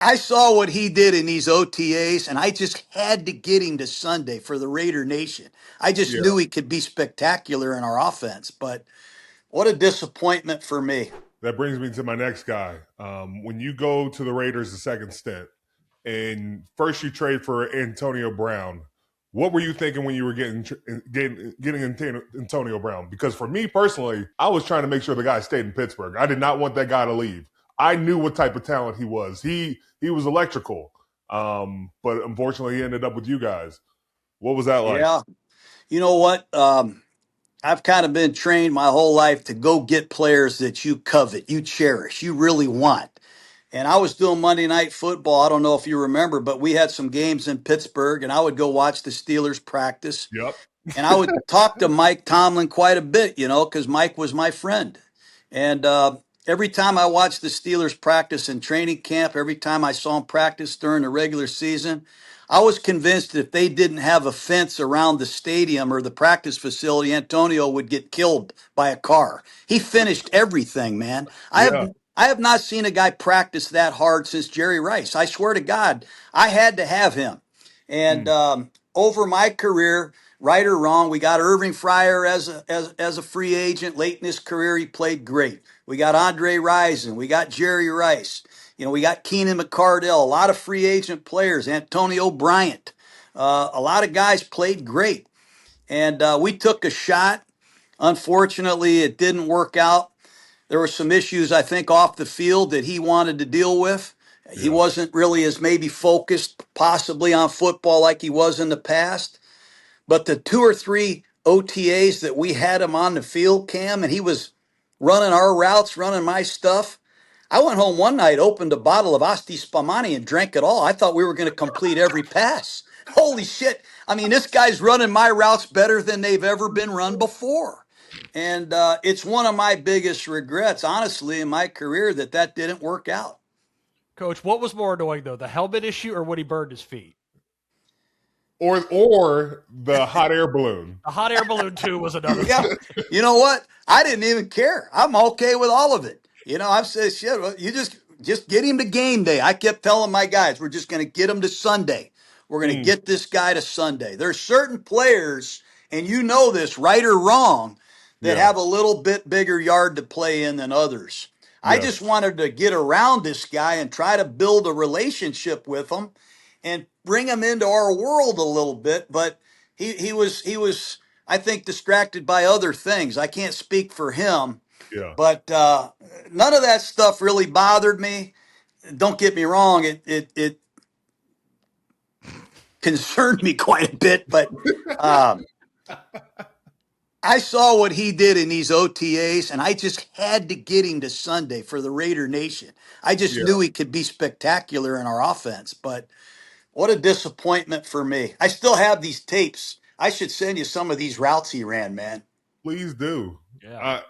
I saw what he did in these OTAs, and I just had to get him to Sunday for the Raider Nation. I just Yeah, knew he could be spectacular in our offense, but what a disappointment for me. that brings me to my next guy. When you go to the Raiders the second stint, and first you trade for Antonio Brown, what were you thinking when you were getting Antonio Brown? Because for me personally, I was trying to make sure the guy stayed in Pittsburgh. I did not want that guy to leave. I knew what type of talent he was. He was electrical. But unfortunately, he ended up with you guys. What was that like? Yeah. You know what? I've kind of been trained my whole life to go get players that you covet, you cherish, you really want. And I was doing Monday Night Football. I don't know if you remember, but we had some games in Pittsburgh, and I would go watch the Steelers practice. Yep. And I would talk to Mike Tomlin quite a bit, because Mike was my friend. And every time I watched the Steelers practice in training camp, every time I saw them practice during the regular season, I was convinced that if they didn't have a fence around the stadium or the practice facility, Antonio would get killed by a car. He finished everything, man. I have Yeah. I have not seen a guy practice that hard since Jerry Rice. I swear to God, I had to have him. And Mm. over my career, right or wrong, we got Irving Fryer as a free agent. Late in his career, he played great. We got Andre Rison. We got Jerry Rice. We got Keenan McCardell. A lot of free agent players. Antonio Bryant. A lot of guys played great, and we took a shot. Unfortunately, it didn't work out. There were some issues, I think, off the field that he wanted to deal with. He Yeah. wasn't really as maybe focused possibly on football like he was in the past. But the two or three OTAs that we had him on the field, Cam, and he was running our routes, running my stuff. I went home one night, opened a bottle of Asti Spumani and drank it all. I thought we were going to complete every pass. Holy shit. I mean, this guy's running my routes better than they've ever been run before. And it's one of my biggest regrets, honestly, in my career that didn't work out. Coach, what was more annoying though, the helmet issue or when he burned his feet? Or the hot air balloon. The hot air balloon too was another Yeah. thing. You know what? I didn't even care. I'm okay with all of it. I've said, shit, well, you just get him to game day. I kept telling my guys, we're just going to get him to Sunday. We're going to Mm. get this guy to Sunday. There's certain players, and you know this, right or wrong, that Yeah. have a little bit bigger yard to play in than others. I just Yes. wanted to get around this guy and try to build a relationship with him and bring him into our world a little bit. But he was I think distracted by other things. I can't speak for him, Yeah. but none of that stuff really bothered me. Don't get me wrong; it concerned me quite a bit, but um, I saw what he did in these OTAs, and I just had to get him to Sunday for the Raider Nation. I just Yeah. knew he could be spectacular in our offense, but what a disappointment for me. I still have these tapes. I should send you some of these routes he ran, man. Please do. Yeah.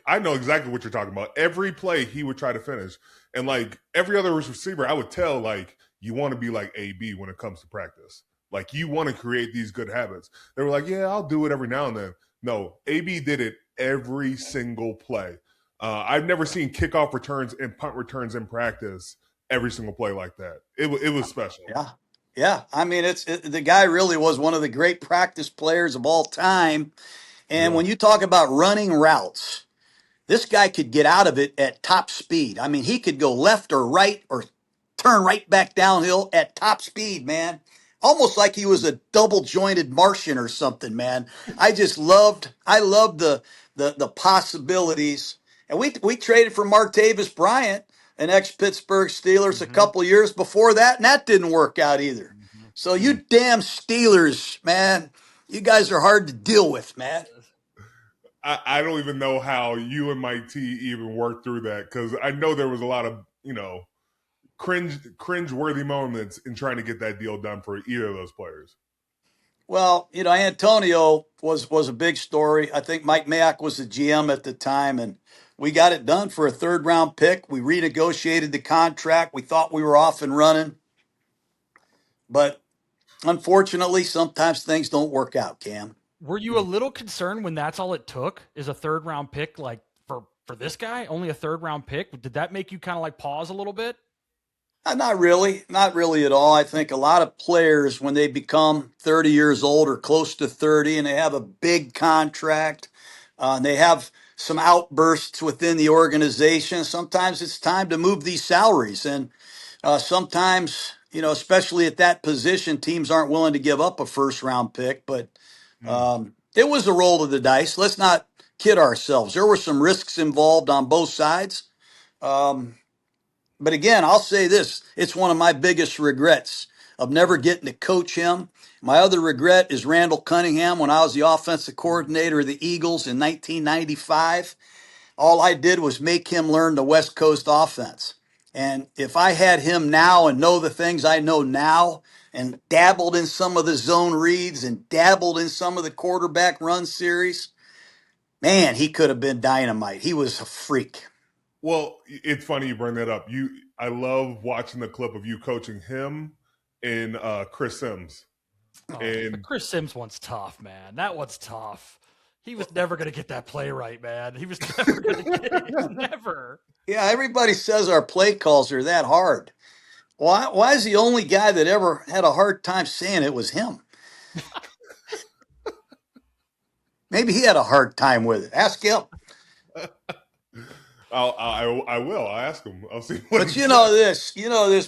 I know exactly what you're talking about. Every play he would try to finish, and like every other receiver, I would tell like you want to be like AB when it comes to practice. Like you want to create these good habits. They were like, yeah, I'll do it every now and then. No, AB did it every single play. I've never seen kickoff returns and punt returns in practice every single play like that. It was special. Yeah. Yeah. I mean, the guy really was one of the great practice players of all time. And Yeah. when you talk about running routes, this guy could get out of it at top speed. I mean, he could go left or right or turn right back downhill at top speed, man. Almost like he was a double jointed Martian or something, man. I loved the possibilities. And we traded for Martavis Bryant, an ex Pittsburgh Steelers, a Mm-hmm. couple years before that, and that didn't work out either. Mm-hmm. So you damn Steelers, man, you guys are hard to deal with, man. I don't even know how you and Mike T even worked through that because I know there was a lot of cringe worthy moments in trying to get that deal done for either of those players. Well, Antonio was a big story. I think Mike Mayock was the GM at the time, and we got it done for a third round pick. We renegotiated the contract. We thought we were off and running, but unfortunately, sometimes things don't work out, Cam. Were you a little concerned when that's all it took is a third round pick, like for this guy, only a third round pick? Did that make you kind of like pause a little bit? Not really, not really at all. I think a lot of players, when they become 30 years old or close to 30, and they have a big contract, and they have some outbursts within the organization, sometimes it's time to move these salaries. And sometimes, especially at that position, teams aren't willing to give up a first round pick. But it was a roll of the dice. Let's not kid ourselves. There were some risks involved on both sides. Um, but again, I'll say this, it's one of my biggest regrets of never getting to coach him. My other regret is Randall Cunningham when I was the offensive coordinator of the Eagles in 1995. All I did was make him learn the West Coast offense. And if I had him now and know the things I know now and dabbled in some of the zone reads and dabbled in some of the quarterback run series, man, he could have been dynamite. He was a freak. Well, it's funny you bring that up. I love watching the clip of you coaching him and Chris Sims. Oh, And the Chris Sims one's tough, man. That one's tough. He was never going to get that play right, man. He was never going to get it. Never. Yeah, everybody says our play calls are that hard. Why is the only guy that ever had a hard time saying it was him? Maybe he had a hard time with it. Ask him. I will. I'll ask him. I'll see what But he you says. know this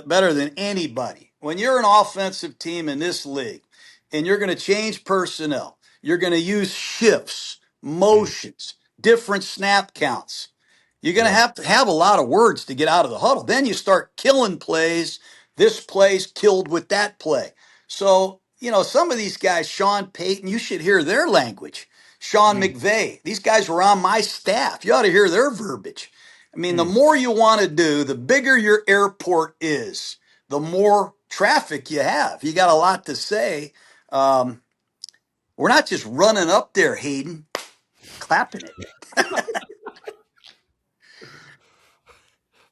better than anybody. When you're an offensive team in this league and you're going to change personnel, you're going to use shifts, Mm, motions, different snap counts. You're going yeah. to have a lot of words to get out of the huddle. Then you start killing plays. This play's killed with that play. So, some of these guys, Sean Payton, you should hear their language. Sean Mm, McVay, these guys were on my staff. You ought to hear their verbiage. I mean, the mm. more you want to do, the bigger your airport is, the more traffic you have. You got a lot to say. Um, we're not just running up there, Hayden, clapping it.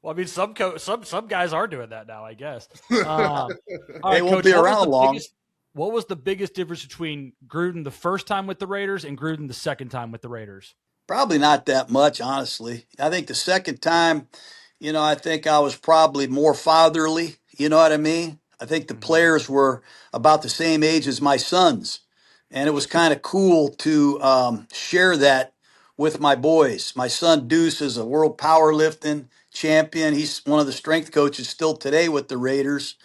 Well, I mean, some guys are doing that now, I guess. All They right, won't Coach. be around long. What was the biggest difference between Gruden the first time with the Raiders and Gruden the second time with the Raiders? Probably not that much, honestly. I think the second time, I think I was probably more fatherly. You know what I mean? I think the Mm-hmm. players were about the same age as my sons. And it was kind of cool to share that with my boys. My son Deuce is a world powerlifting champion. He's one of the strength coaches still today with the Raiders.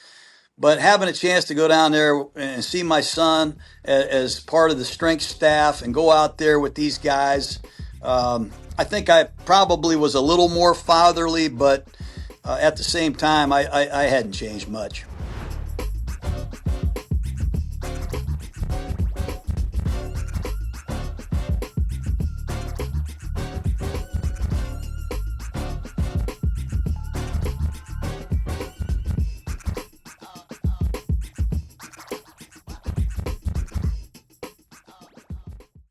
But having a chance to go down there and see my son as part of the strength staff and go out there with these guys, I think I probably was a little more fatherly, but at the same time, I hadn't changed much.